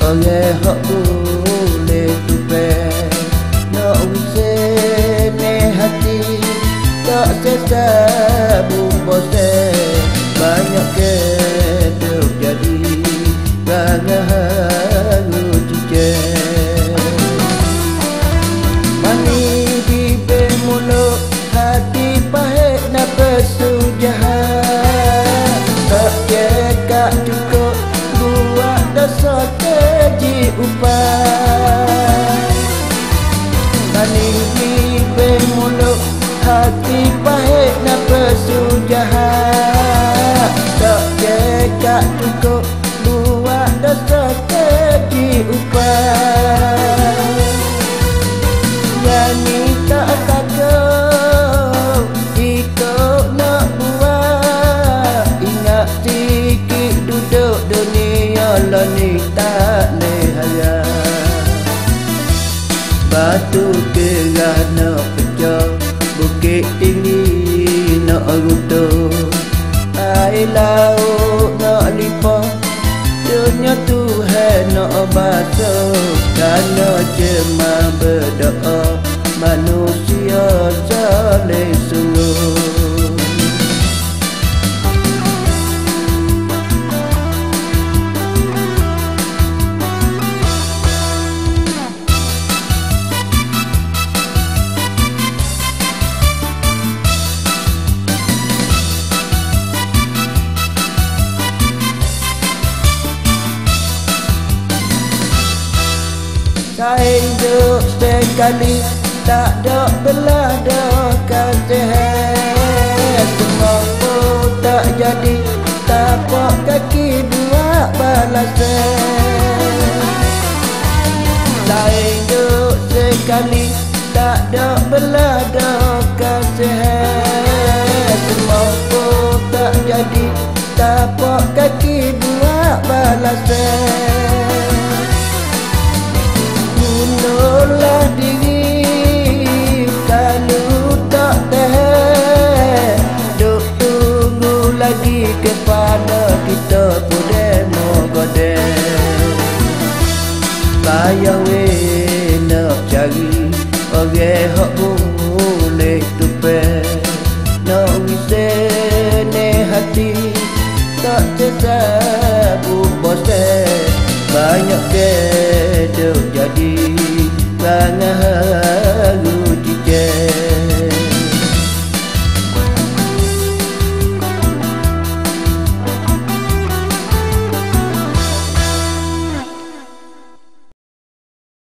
Orang hak boleh tupe nak usah ne hati tak sesa bubose banyak ke duk jadi rangaharu cike mani di mulut hati pahit na pesujahan tak cekak cukup buat dosa keji upah mani di mulut hati pahit na pesujahan tak cekak cukup buat dosa keji upah nyanyi tak takut ikut nak buat ingat sikit duduk dunia lani tak lehaya batu gerah nak pecah bukit tinggi nak runtuh air laut nak limpah dunia Tuhan nak basuh kerana cuma berdoa manusia zalim sungguh. Saya hidup sekali tak ada belah dah kasih semua pun tak jadi tapak kaki buat balasan saya hidup sekali tak ada belah dah kasih semua pun tak jadi tapak kaki buat balasan bunuhlah diri kalau tak tahan duk tunggu lagi kepada kita boleh mogodeh payah weh nak cari orang hak boleh tupe nak wisah ne hati tak tersabu bose banyak ke duk jadi rangaharu